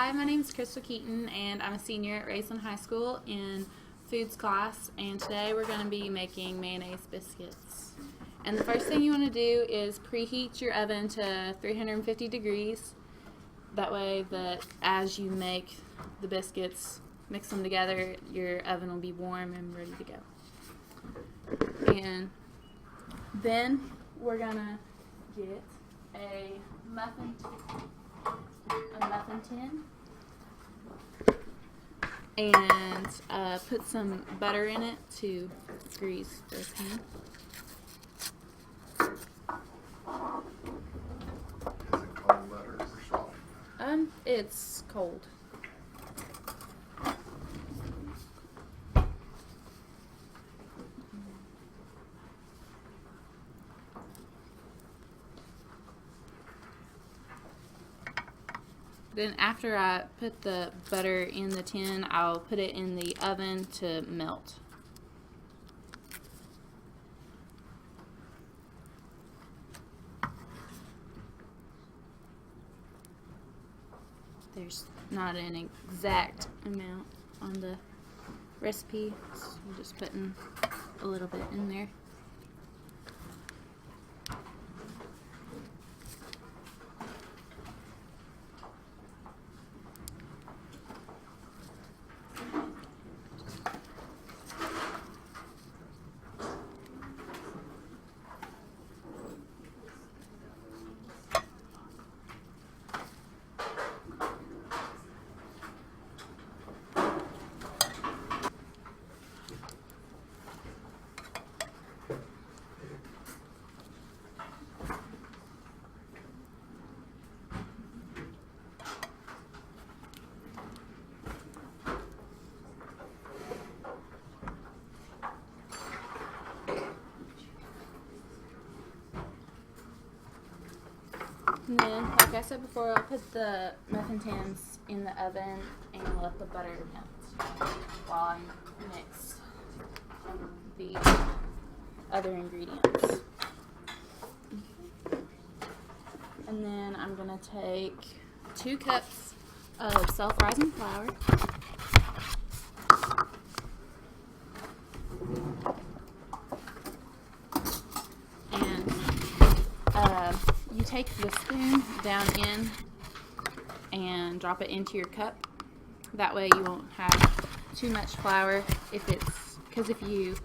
Hi, my name is KRYSTAL and I'm a senior at Raceland High School in foods class, and today we're going to be making mayonnaise biscuits. And the first thing you want to do is preheat your oven to 350 degrees. That way that as you make the biscuits, mix them together, your oven will be warm and ready to go. And then we're going to get a muffin tin and put some butter in it to grease the pan. Is it cold butter or soft? It's cold. Then after I put the butter in the tin, I'll put it in the oven to melt. There's not an exact amount on the recipe, so I'm just putting a little bit in there. And then, like I said before, I'll put the muffin tins in the oven and let the butter melt while I mix the other ingredients. And then I'm going to take 2 cups of self-rising flour. You take the spoon down in and drop it into your cup. That way you won't have too much flour because if you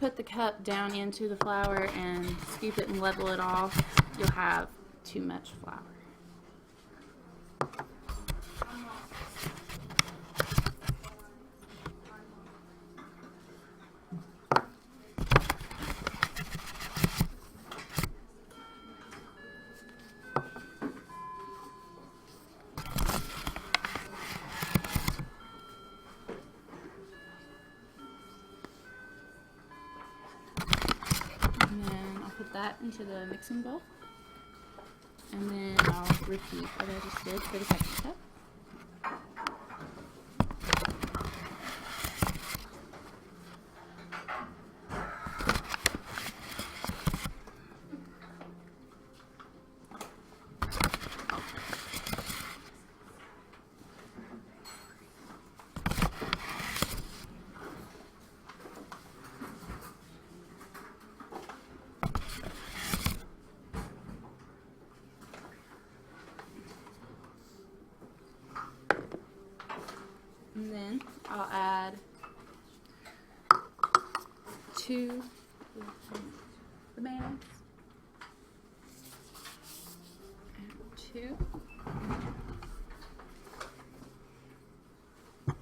put the cup down into the flour and scoop it and level it off, you'll have too much flour. Put that into the mixing bowl, and then I'll repeat what I just did for the second cup. And then I'll add 2 the mayonnaise. And 2. 2.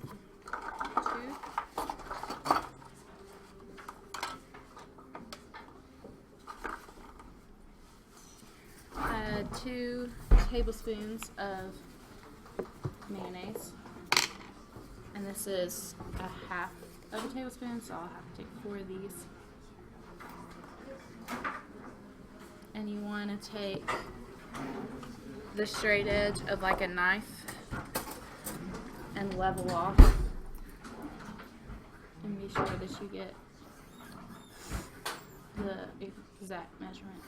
Add 2 tablespoons of mayonnaise. And this is a half of a tablespoon, so I'll have to take 4 of these. And you want to take the straight edge of like a knife and level off. And be sure that you get the exact measurement.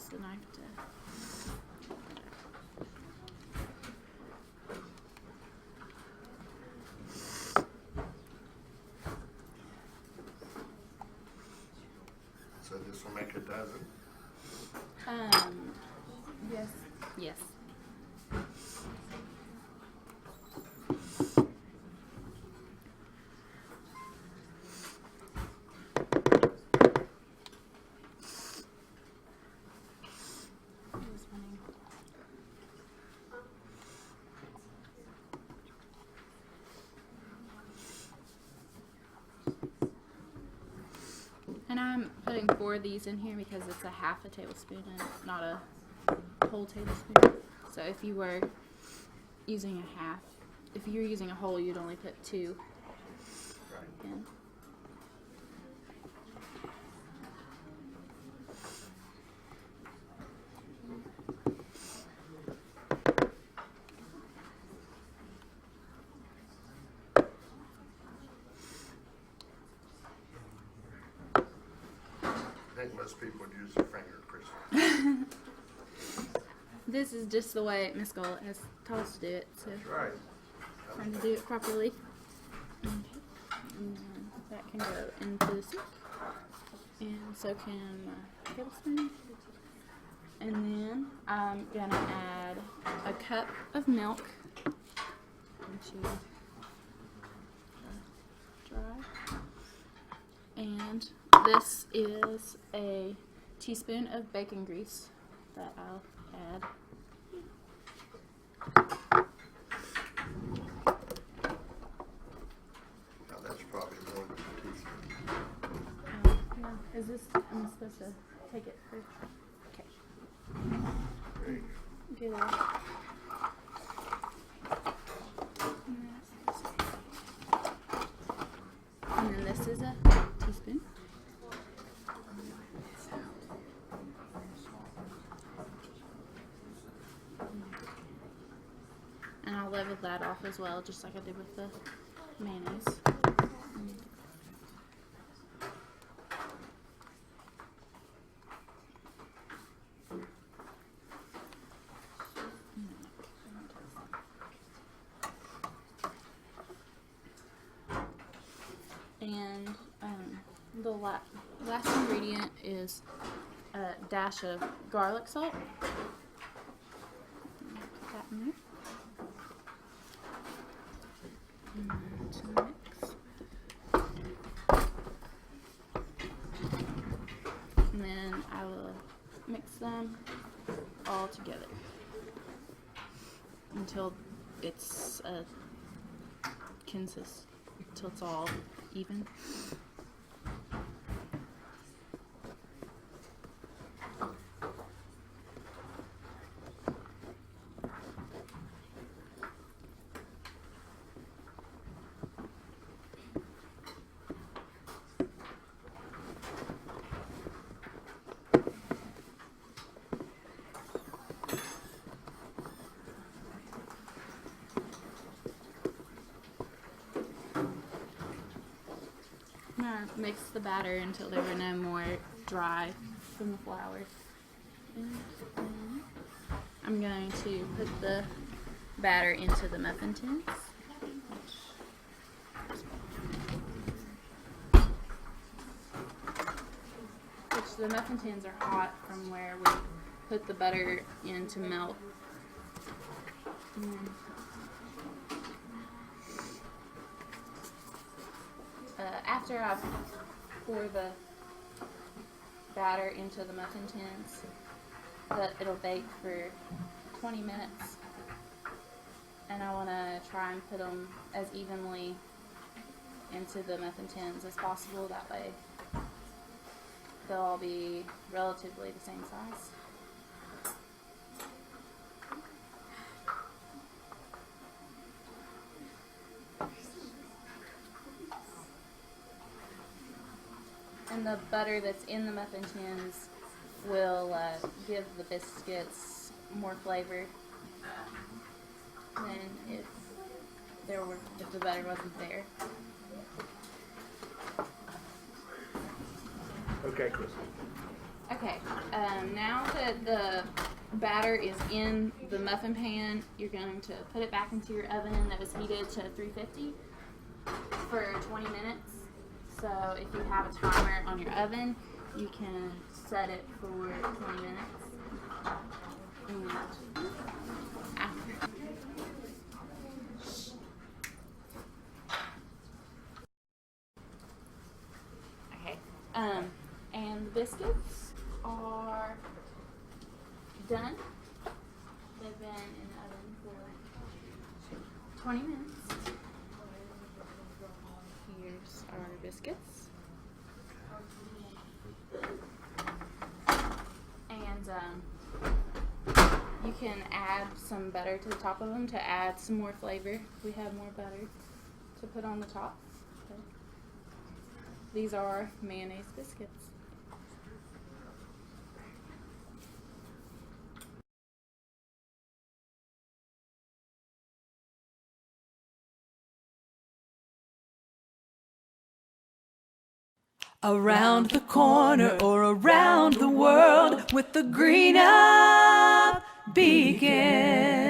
use the knife to. So this will make a dozen. Yes. Yes. And I'm putting 4 of these in here because it's a half a tablespoon and not a whole tablespoon. So if you were using a half, if you were using a whole, you'd only put 2 in. I think most people would use their finger, Crystal. This is just the way Miss Gullett has taught us to do it, so That's right. trying to do it properly. Okay. And then that can go into the soup, and so can my tablespoon. And then I'm gonna add a cup of milk into the dry. And this is a teaspoon of bacon grease that I'll add. Now that's probably more than a teaspoon. Yeah. Is this, I'm supposed to take it first? Okay. There you Do that. And then this is a teaspoon. And I'll level that off as well, just like I did with the mayonnaise. And the last ingredient is a dash of garlic salt. Put that in there. And to mix. And then I will mix them all together until it's until it's all even. Mix the batter until there were no more dry from the flour. And then I'm going to put the batter into the muffin tins. Which the muffin tins are hot from where we put the butter in to melt. After I pour the batter into the muffin tins, it'll bake for 20 minutes, and I want to try and put them as evenly into the muffin tins as possible. That way they'll all be relatively the same size. And the butter that's in the muffin tins will give the biscuits more flavor than if the butter wasn't there. Okay, Crystal. Okay, now that the batter is in the muffin pan, you're going to put it back into your oven that was heated to 350 for 20 minutes. So if you have a timer on your oven, you can set it for 20 minutes. And after. Okay, and the biscuits are done. They've been in the oven for 20 minutes. Here's our biscuits. And you can add some butter to the top of them to add some more flavor. We have more butter to put on the top. Okay. These are mayonnaise biscuits. Around the corner or around the world with the green up beacon.